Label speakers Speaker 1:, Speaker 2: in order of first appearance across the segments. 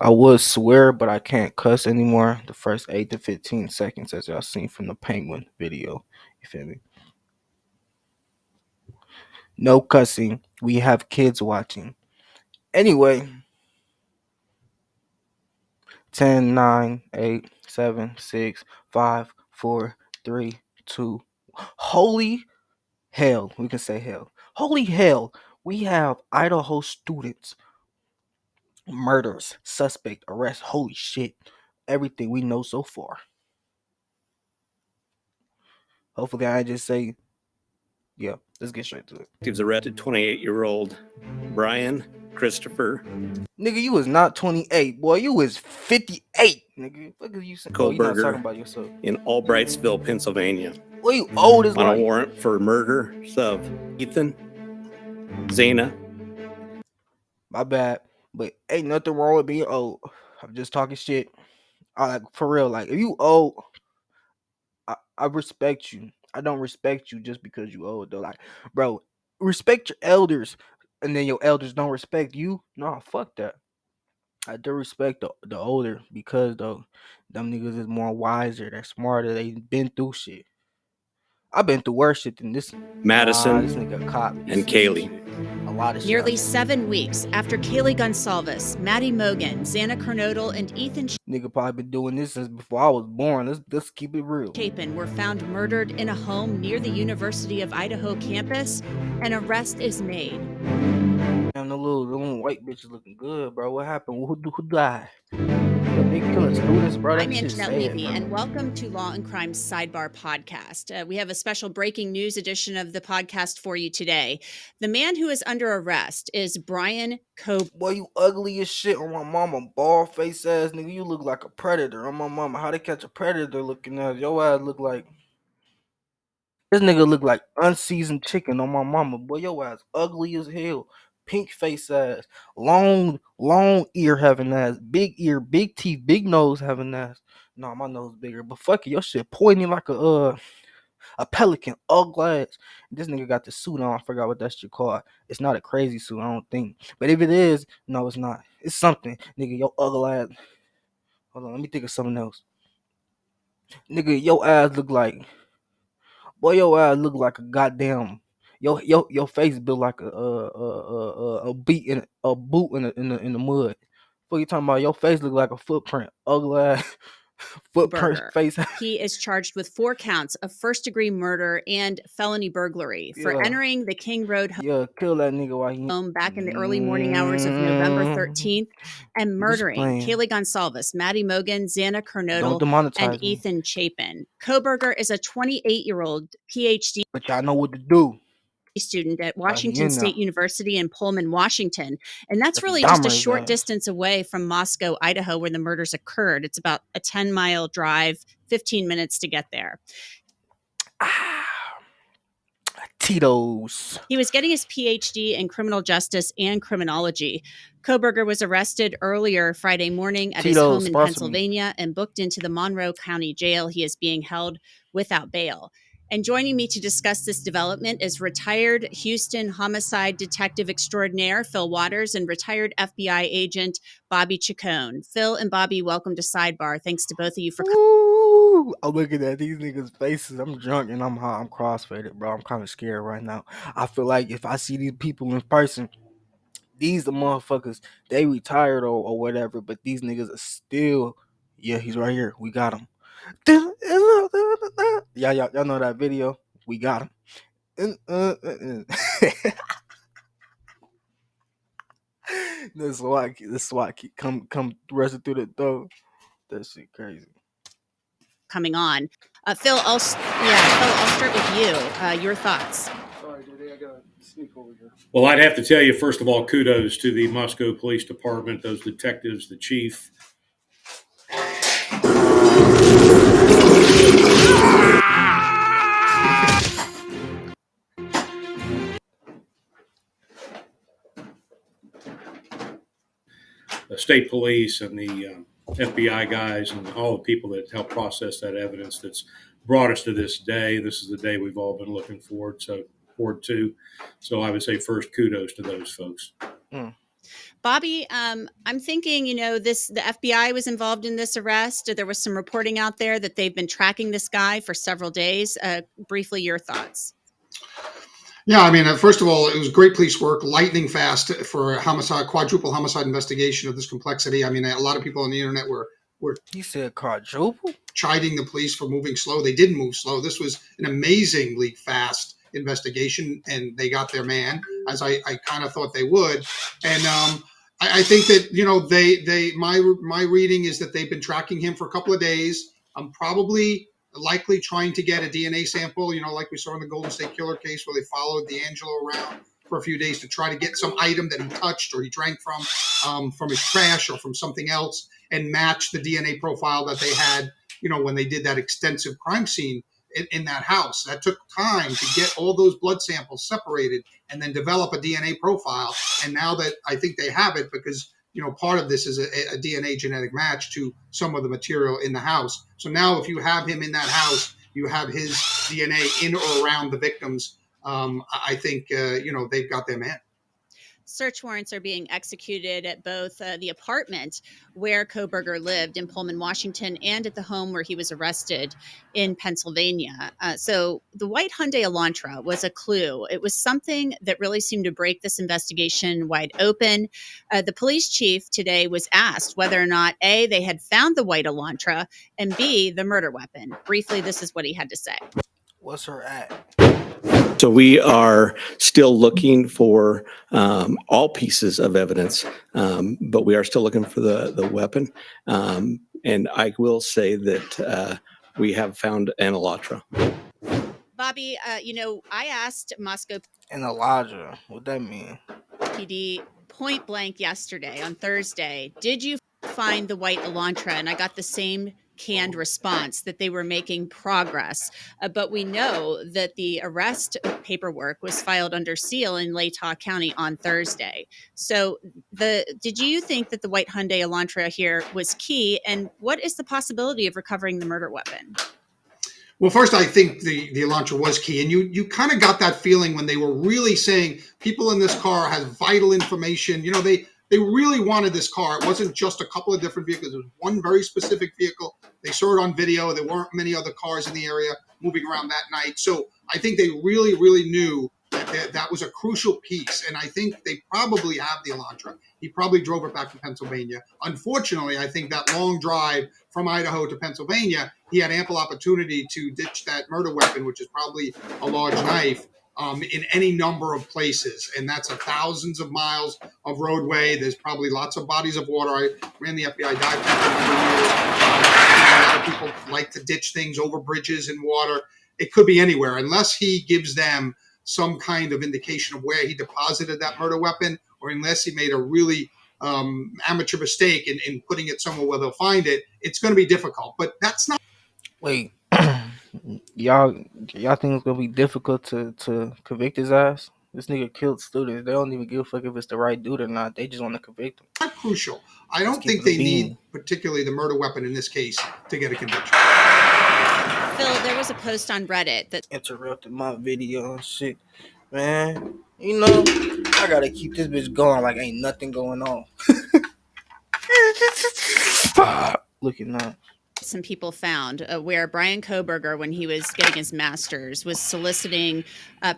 Speaker 1: I would swear, but I can't cuss anymore. The first 8 to 15 seconds, as y'all seen from the Penguin video. You feel me? No cussing. We have kids watching. Anyway, 10, 9, 8, 7, 6, 5, 4, 3, 2. Holy hell. We can say hell. Holy hell. We have Idaho students. Murders. Suspect. Arrest. Holy shit. Everything we know so far. Hopefully I just say, yeah, let's get straight to it.
Speaker 2: Detectives arrested 28-year-old Brian Christopher
Speaker 1: Nigga, you was not 28, boy. You was 58, nigga. What are you saying? Oh, you not talking about yourself.
Speaker 2: in Albrightsville, Pennsylvania.
Speaker 1: Well, you old as
Speaker 2: on
Speaker 1: like
Speaker 2: a warrant for murder of Ethan, Zana.
Speaker 1: My bad, but ain't nothing wrong with being old. I'm just talking shit. Like for real, like if you old, I respect you. I don't respect you just because you old though. Like, bro, respect your elders, and then your elders don't respect you. Nah, fuck that. I do respect the older because though them niggas is more wiser, they're smarter, they been through shit. I've been through worse shit than this.
Speaker 2: Madison
Speaker 1: This nigga cop
Speaker 2: and Kaylee.
Speaker 1: A lot of shit.
Speaker 3: Nearly 7 weeks after Kaylee Gonsalves, Maddie Mogan, Xana Kernodle, and Ethan
Speaker 1: Nigga probably been doing this since before I was born. Let's keep it real.
Speaker 3: Chapin were found murdered in a home near the University of Idaho campus. An arrest is made.
Speaker 1: Damn, the little white bitches looking good, bro. What happened? Who died? They killing students, bro.
Speaker 3: I'm Anjanette Levy, and welcome to Law and Crime Sidebar Podcast. We have a special breaking news edition of the podcast for you today. The man who is under arrest is Brian Koberger.
Speaker 1: Boy, you ugly as shit on my mama. Bald face ass nigga. You look like a predator on my mama. How they catch a predator looking at your ass look like... This nigga look like unseasoned chicken on my mama. Boy, your ass ugly as hell. Pink face ass. Long ear having ass. Big ear, big teeth, big nose having ass. No, my nose bigger. But fuck it, your shit pointing like a pelican. Ugly ass. This nigga got the suit on. I forgot what that shit called. It's not a crazy suit, I don't think. But if it is, no, it's not. It's something. Nigga, your ugly ass. Hold on, let me think of something else. Nigga, your ass look like... Boy, your ass look like a goddamn... Your face built like a boot in the mud. What you talking about? Your face look like a footprint. Ugly ass footprint face.
Speaker 3: He is charged with 4 counts of first-degree murder and felony burglary for entering the King Road home.
Speaker 1: Kill that nigga while he
Speaker 3: home back in the early morning hours of November 13th and murdering Kaylee Gonsalves, Maddie Mogan, Xana Kernodle, and Ethan Chapin. Koberger is a 28-year-old PhD.
Speaker 1: But y'all know what to do.
Speaker 3: Student at Washington State University in Pullman, Washington. And that's really just a short distance away from Moscow, Idaho, where the murders occurred. It's about a 10-mile drive, 15 minutes to get there.
Speaker 1: Tito's.
Speaker 3: He was getting his PhD in criminal justice and criminology. Koberger was arrested earlier Friday morning at his home in Pennsylvania and booked into the Monroe County Jail. He is being held without bail. And joining me to discuss this development is retired Houston homicide detective extraordinaire Phil Waters and retired FBI agent Bobby Chacon. Phil and Bobby, welcome to Sidebar. Thanks to both of you for
Speaker 1: coming. I'm looking at these niggas' faces. I'm drunk and I'm hot. I'm crossfaded, bro. I'm kind of scared right now. I feel like if I see these people in person, these the motherfuckers, they retired or whatever, but these niggas are still... Yeah, he's right here. We got him. Y'all know that video? We got him. This SWAT keep come rushing through the door. That shit crazy.
Speaker 3: Coming on, Phil. I'll start with you. Your thoughts.
Speaker 1: Sorry, dude, I gotta sneak over here.
Speaker 4: Well, I'd have to tell you, first of all, kudos to the Moscow Police Department, those detectives, the chief. The state police and the FBI guys and all the people that helped process that evidence that's brought us to this day. This is the day we've all been looking forward to. So I would say first kudos to those folks.
Speaker 3: Bobby, I'm thinking, the FBI was involved in this arrest. There was some reporting out there that they've been tracking this guy for several days. Briefly, your thoughts.
Speaker 5: Yeah, I mean, first of all, it was great police work, lightning fast for a quadruple homicide investigation of this complexity. I mean, a lot of people on the internet were
Speaker 1: He said quadruple?
Speaker 5: chiding the police for moving slow. They didn't move slow. This was an amazingly fast investigation, and they got their man, as I kind of thought they would. And I think that my reading is that they've been tracking him for a couple of days. I'm probably likely trying to get a DNA sample, like we saw in the Golden State Killer case where they followed D'Angelo around for a few days to try to get some item that he touched or he drank from his trash or from something else, and match the DNA profile that they had, when they did that extensive crime scene in that house. That took time to get all those blood samples separated and then develop a DNA profile. And now that I think they have it, because part of this is a DNA genetic match to some of the material in the house. So now if you have him in that house, you have his DNA in or around the victims. I think, they've got their man.
Speaker 3: Search warrants are being executed at both the apartment where Kohberger lived in Pullman, Washington, and at the home where he was arrested in Pennsylvania. So the white Hyundai Elantra was a clue. It was something that really seemed to break this investigation wide open. The police chief today was asked whether or not, A, they had found the white Elantra, and B, the murder weapon. Briefly, this is what he had to say.
Speaker 1: What's her at?
Speaker 2: So we are still looking for all pieces of evidence, but we are still looking for the weapon. And I will say that we have found an Elantra.
Speaker 3: Bobby, I asked Moscow
Speaker 1: An Elijah. What that mean?
Speaker 3: PD point blank yesterday on Thursday, did you find the white Elantra? And I got the same canned response that they were making progress. But we know that the arrest paperwork was filed under seal in Latah County on Thursday. So did you think that the white Hyundai Elantra here was key? And what is the possibility of recovering the murder weapon?
Speaker 5: Well, first, I think the Elantra was key. And you kind of got that feeling when they were really saying people in this car has vital information. They really wanted this car. It wasn't just a couple of different vehicles. It was one very specific vehicle. They saw it on video. There weren't many other cars in the area moving around that night. So I think they really, really knew that was a crucial piece. And I think they probably have the Elantra. He probably drove it back to Pennsylvania. Unfortunately, I think that long drive from Idaho to Pennsylvania, he had ample opportunity to ditch that murder weapon, which is probably a large knife, in any number of places. And that's thousands of miles of roadway. There's probably lots of bodies of water. I ran the FBI dive tank for a number of years. A lot of people like to ditch things over bridges and water. It could be anywhere, unless he gives them some kind of indication of where he deposited that murder weapon, or unless he made a really amateur mistake in putting it somewhere where they'll find it. It's going to be difficult, but that's not.
Speaker 1: Wait, y'all think it's gonna be difficult to convict his ass? This nigga killed students. They don't even give a fuck if it's the right dude or not. They just want to convict him.
Speaker 5: Not crucial. I don't think they need particularly the murder weapon in this case to get a conviction.
Speaker 3: Phil, there was a post on Reddit that
Speaker 1: interrupted my video and shit. Man, I gotta keep this bitch going like ain't nothing going on. Looking up.
Speaker 3: Some people found where Brian Kohberger, when he was getting his master's, was soliciting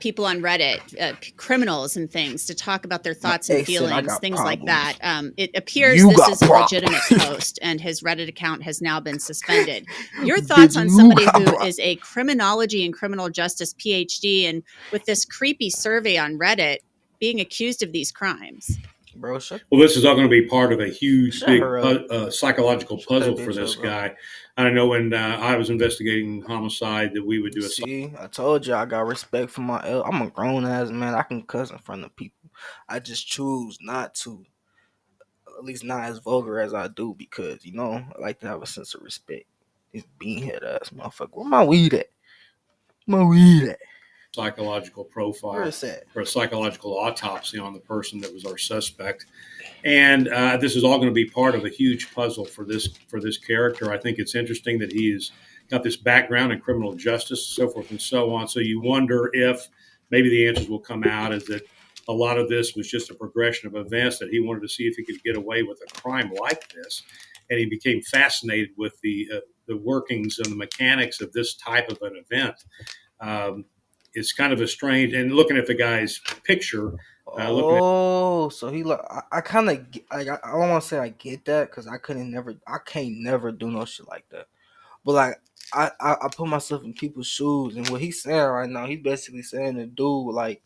Speaker 3: people on Reddit, criminals and things, to talk about their thoughts and feelings, things like that. It appears this is a legitimate post, and his Reddit account has now been suspended. Your thoughts on somebody who is a criminology and criminal justice PhD, and with this creepy survey on Reddit being accused of these crimes?
Speaker 1: Bro,
Speaker 4: well, this is all going to be part of a huge, big psychological puzzle for this guy. I know when I was investigating homicide that we would do a.
Speaker 1: See, I told you I got respect for my. I'm a grown ass man. I can cuss in front of people. I just choose not to. At least not as vulgar as I do, because I like to have a sense of respect. This beanhead ass motherfucker. Where my weed at?
Speaker 4: Psychological profile
Speaker 1: or
Speaker 4: a psychological autopsy on the person that was our suspect, and this is all going to be part of a huge puzzle for this character. I think it's interesting that he's got this background in criminal justice, so forth and so on. So you wonder if maybe the answers will come out is that a lot of this was just a progression of events that he wanted to see if he could get away with a crime like this. And he became fascinated with the workings and the mechanics of this type of an event. It's kind of a strange, and looking at the guy's picture,
Speaker 1: so he like I kind of like I don't want to say I get that because I can't never do no shit like that. But like I put myself in people's shoes, and what he's saying right now, he's basically saying the dude like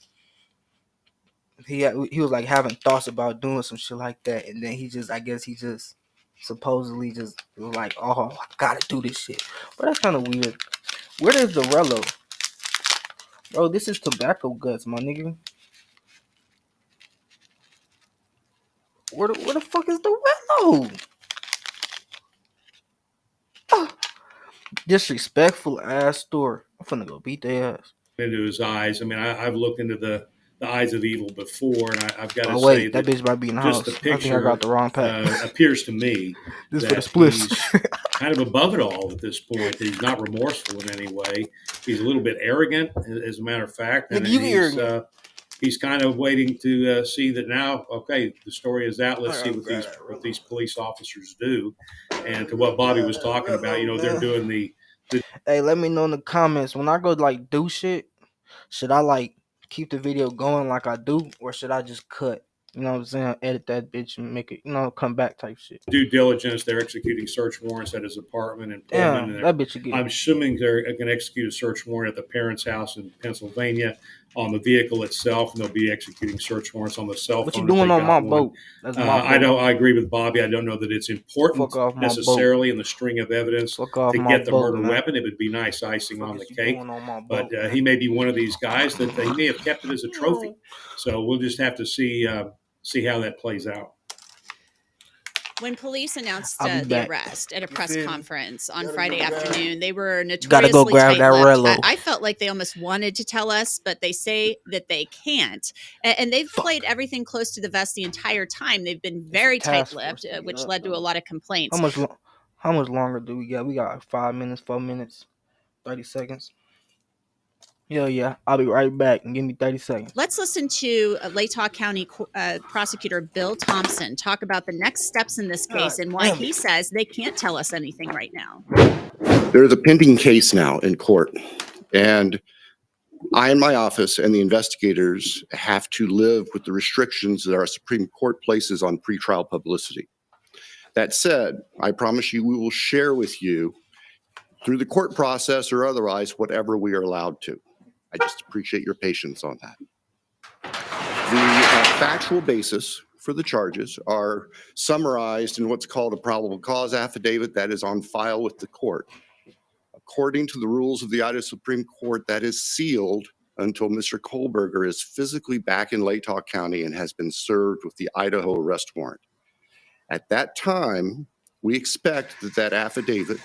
Speaker 1: he was like having thoughts about doing some shit like that, and then I guess he just supposedly just was like, oh, I gotta do this shit. But that's kind of weird. Where is the Rello? Bro, this is tobacco guts, my nigga. Where the fuck is the Rello? Oh, disrespectful ass store. I'm finna go beat their ass.
Speaker 4: into his eyes. I mean, I've looked into the eyes of evil before, and I've got to
Speaker 1: Oh
Speaker 4: say
Speaker 1: wait, that bitch might be in the
Speaker 4: just
Speaker 1: house.
Speaker 4: the
Speaker 1: I think I got
Speaker 4: picture
Speaker 1: the wrong pack.
Speaker 4: appears to me
Speaker 1: This for the
Speaker 4: that
Speaker 1: spliffs.
Speaker 4: he's kind of above it all at this point. He's not remorseful in any way. He's a little bit arrogant, as a matter of fact, and
Speaker 1: Nigga, you arrogant.
Speaker 4: he's kind of waiting to see that now. Okay, the story is out. Let's
Speaker 1: I
Speaker 4: see
Speaker 1: gotta
Speaker 4: what
Speaker 1: grab that
Speaker 4: what
Speaker 1: Rello.
Speaker 4: these police officers do, and to what Bobby was talking about. You know, they're doing the
Speaker 1: Hey, let me know in the comments when I go like do shit. Should I like keep the video going like I do, or should I just cut? You know what I'm saying? Edit that bitch and make it, come back type shit.
Speaker 4: due diligence. They're executing search warrants at his apartment in Pullman,
Speaker 1: Damn,
Speaker 4: and
Speaker 1: that bitch again.
Speaker 4: I'm assuming they're going to execute a search warrant at the parents' house in Pennsylvania on the vehicle itself, and they'll be executing search warrants on the cell
Speaker 1: What
Speaker 4: phone.
Speaker 1: you doing on my boat? That's my boat.
Speaker 4: I agree with Bobby. I don't know that it's important
Speaker 1: Fuck off my
Speaker 4: necessarily in the string of evidence
Speaker 1: Fuck off
Speaker 4: to
Speaker 1: my
Speaker 4: get the
Speaker 1: boat,
Speaker 4: murder
Speaker 1: man.
Speaker 4: weapon. It would be nice icing
Speaker 1: Fuck
Speaker 4: on the
Speaker 1: is you
Speaker 4: cake.
Speaker 1: doing on my
Speaker 4: But
Speaker 1: boat,
Speaker 4: he may be one of these guys that he may have kept it as a trophy. So we'll just have to see how that plays out.
Speaker 3: When police announced
Speaker 1: I'll be
Speaker 3: the
Speaker 1: back.
Speaker 3: arrest at a
Speaker 1: You
Speaker 3: press
Speaker 1: feel me?
Speaker 3: conference on
Speaker 1: Gotta
Speaker 3: Friday
Speaker 1: go grab-
Speaker 3: afternoon, they were
Speaker 1: Gotta go
Speaker 3: notoriously
Speaker 1: grab that
Speaker 3: tight-lipped.
Speaker 1: Rello.
Speaker 3: I felt like they almost wanted to tell us, but they say that they can't. And they've played everything close to the vest the entire time. They've been very
Speaker 1: task force
Speaker 3: tight-lipped,
Speaker 1: to get
Speaker 3: which
Speaker 1: up,
Speaker 3: led to a
Speaker 1: though.
Speaker 3: lot of complaints.
Speaker 1: How much longer do we got? We got 5 minutes, 4 minutes, 30 seconds. Yeah. I'll be right back and give me 30 seconds.
Speaker 3: Let's listen to Latah County Prosecutor Bill Thompson talk about the next steps in this case and why he says they can't tell us anything right now.
Speaker 6: There's a pending case now in court, and I and my office and the investigators have to live with the restrictions that our Supreme Court places on pretrial publicity. That said, I promise you we will share with you through the court process or otherwise whatever we are allowed to. I just appreciate your patience on that. The factual basis for the charges are summarized in what's called a probable cause affidavit that is on file with the court. According to the rules of the Idaho Supreme Court, that is sealed until Mr. Kohlberger is physically back in Latah County and has been served with the Idaho arrest warrant. At that time, we expect that affidavit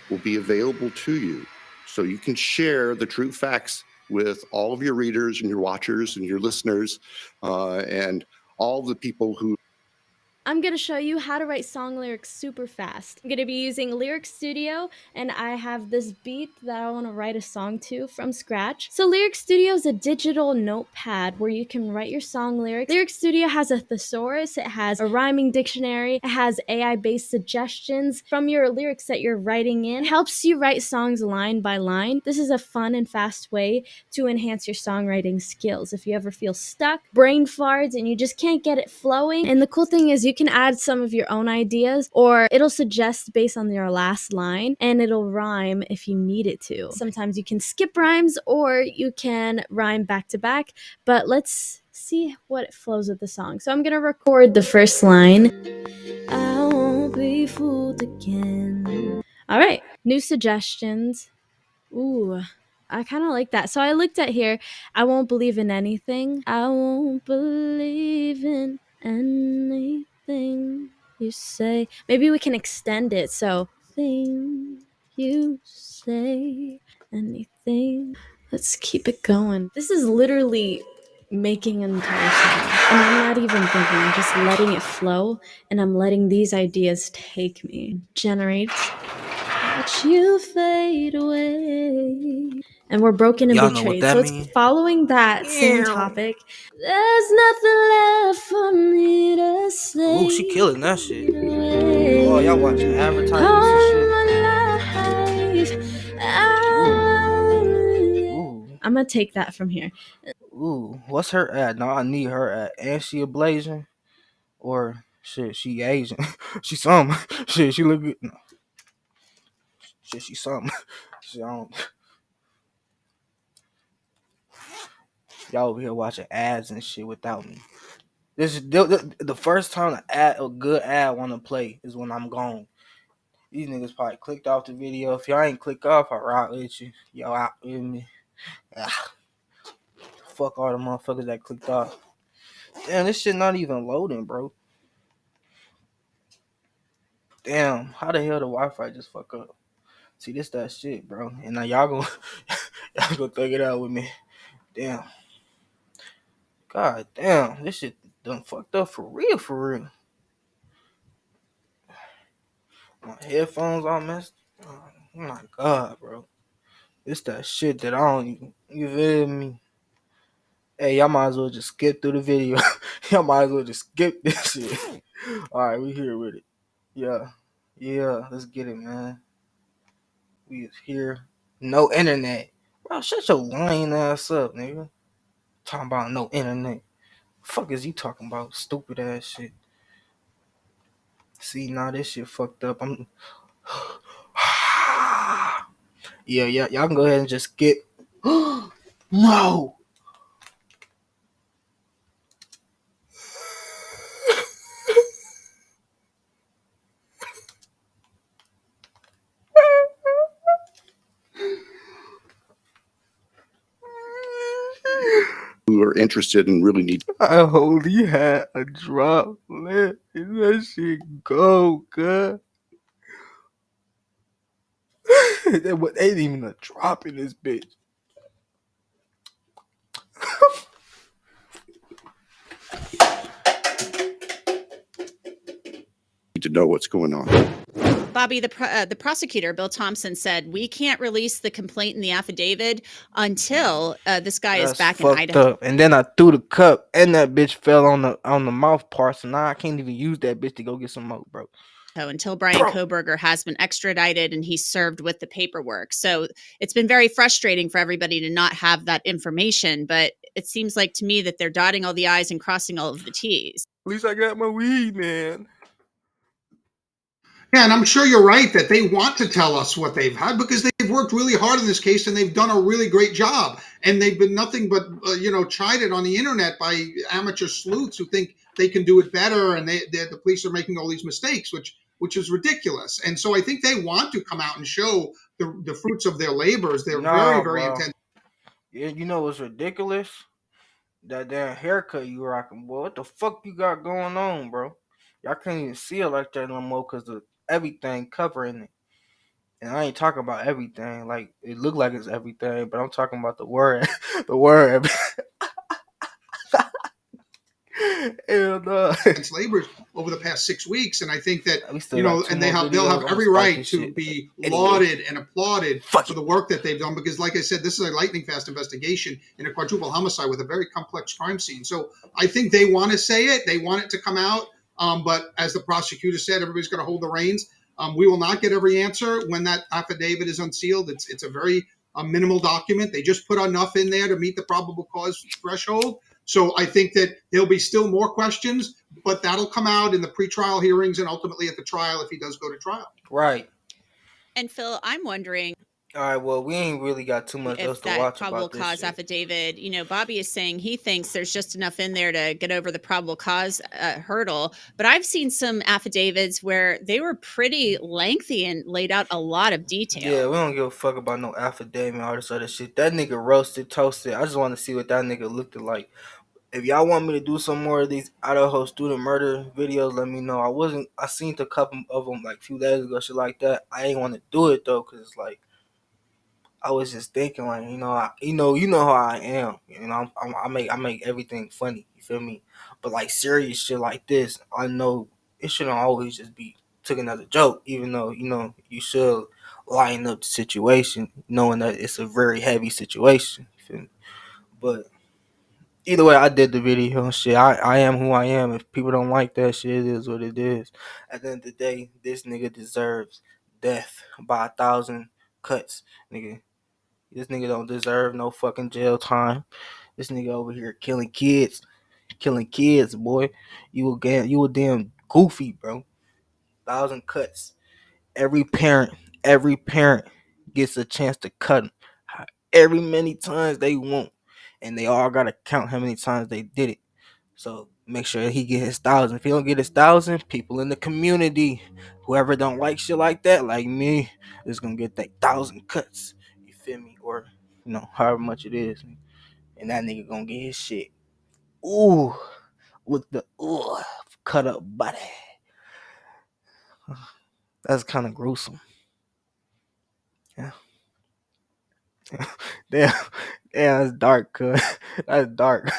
Speaker 6: will be available to you so you can share the true facts with all of your readers and your watchers and your listeners and all the people who.
Speaker 7: I'm going to show you how to write song lyrics super fast. I'm going to be using Lyric Studio, and I have this beat that I want to write a song to from scratch. So Lyric Studio is a digital notepad where you can write your song lyrics. Lyric Studio has a thesaurus, it has a rhyming dictionary, it has AI-based suggestions from your lyrics that you're writing in. It helps you write songs line by line. This is a fun and fast way to enhance your songwriting skills. If you ever feel stuck, brain farts, and you just can't get it flowing. And the cool thing is you can add some of your own ideas, or it'll suggest based on your last line, and it'll rhyme if you need it to. Sometimes you can skip rhymes, or you can rhyme back to back, but let's see what flows with the song. So I'm gonna record the first line. I won't be fooled again. All right, new suggestions. Ooh, I kind of like that. So I looked at here. I won't believe in anything. I won't believe in anything you say. Maybe we can extend it. So, thing you say, anything. Let's keep it going. This is literally making an entire song. And I'm not even thinking, I'm just letting it flow. And I'm letting these ideas take me. Generate. Watch you fade away. and were broken and
Speaker 1: Y'all know what
Speaker 7: betrayed.
Speaker 1: that
Speaker 7: So it's
Speaker 1: mean?
Speaker 7: following that same topic. There's nothing left for me to say.
Speaker 1: Ooh, she killing that shit. Oh, y'all watching advertisements and shit. Ooh.
Speaker 7: I'm gonna take that from here.
Speaker 1: Ooh. What's her at? No, I need her at. And she a blazing? Or shit, she Asian. She something. Shit, she look good. No. Shit, she something. Shit, I don't. Y'all over here watching ads and shit without me. This is the first time a good ad want to play is when I'm gone. These niggas probably clicked off the video. If y'all ain't click off, I rock with you. Y'all out with me. Ah, fuck all the motherfuckers that clicked off. Damn, this shit not even loading, bro. Damn, how the hell the Wi-Fi just fuck up? See, this that shit, bro. And now y'all gonna y'all gonna thug it out with me. Damn. God damn, this shit done fucked up for real, for real. My headphones all messed. Oh my god, bro. It's that shit that I don't even. You feel me? Hey, y'all might as well just skip through the video. Y'all might as well just skip this shit. All right, we here with it. Yeah, yeah. Let's get it, man. We is here. No internet, bro. Shut your lying ass up, nigga. Talking about no internet. Fuck is you talking about? Stupid ass shit. See, now this shit fucked up. I'm. Yeah, yeah. Y'all can go ahead and just skip. No.
Speaker 6: Who are interested and really need.
Speaker 1: I only had a drop left and that shit go, cuz. There ain't even a drop in this bitch.
Speaker 6: To know what's going on.
Speaker 3: Bobby, the prosecutor, Bill Thompson, said we can't release the complaint in the affidavit until this guy is back in Idaho.
Speaker 1: Up. And then I threw the cup, and that bitch fell on the mouth parts, and now I can't even use that bitch to go get some more, bro.
Speaker 3: Until Brian Kohberger has been extradited and he's served with the paperwork. So it's been very frustrating for everybody to not have that information. But it seems like to me that they're dotting all the I's and crossing all of the T's.
Speaker 1: At least I got my weed, man.
Speaker 5: Yeah, and I'm sure you're right that they want to tell us what they've had because they've worked really hard in this case and they've done a really great job. And they've been nothing but, chided on the internet by amateur sleuths who think they can do it better and the police are making all these mistakes, which is ridiculous. And so I think they want to come out and show the fruits of their labors. They're very, very intense.
Speaker 1: Yeah, you know what's ridiculous? That damn haircut you rocking, boy. What the fuck you got going on, bro? Y'all can't even see it like that no more because of everything covering it. And I ain't talking about everything. Like, it look like it's everything, but I'm talking about the word. The word. Hell no.
Speaker 5: Labors over the past 6 weeks, and I think that and they'll have every
Speaker 1: videos.
Speaker 5: right to be lauded and applauded for the work that they've done. Because, like I said, this is a lightning fast investigation in a quadruple homicide with a very complex crime scene. So I think they want to say it, they want it to come out. But as the prosecutor said, everybody's going to hold the reins. We will not get every answer when that affidavit is unsealed. It's a very minimal document. They just put enough in there to meet the probable cause threshold. So I think that there'll be still more questions, but that'll come out in the pretrial hearings and ultimately at the trial if he does go to trial.
Speaker 1: Right.
Speaker 3: And Phil, I'm wondering.
Speaker 1: All right, well, we ain't really got too much else to watch
Speaker 3: probable
Speaker 1: about this
Speaker 3: cause
Speaker 1: shit.
Speaker 3: Affidavit, Bobby is saying he thinks there's just enough in there to get over the probable cause hurdle. But I've seen some affidavits where they were pretty lengthy and laid out a lot of detail.
Speaker 1: Yeah, we don't give a fuck about no affidavit and all this other shit. That nigga roasted, toasted. I just want to see what that nigga looked like. If y'all want me to do some more of these Idaho student murder videos, let me know. I seen a couple of them like a few days ago, shit like that. I ain't want to do it though, cause it's like I was just thinking, like, you know how I am. I make everything funny. You feel me? But like serious shit like this, I know it shouldn't always just be taken as a joke. Even though you should lighten up the situation, knowing that it's a very heavy situation. You feel me? But either way, I did the video. Shit, I am who I am. If people don't like that shit, it is what it is. At the end of the day, this nigga deserves death by 1,000 cuts, nigga. This nigga don't deserve no fucking jail time. This nigga over here killing kids, boy. You a damn goofy, bro. 1,000 cuts. Every parent gets a chance to cut him every many times they want, and they all gotta count how many times they did it. So make sure he get his 1,000. If he don't get his 1,000, people in the community, whoever don't like shit like that, like me, is gonna get that 1,000 cuts. You feel me? Or however much it is, and that nigga gonna get his shit. Ooh, with the cut up body. That's kind of gruesome. Yeah. Damn, damn, that's dark, cuz. That's dark.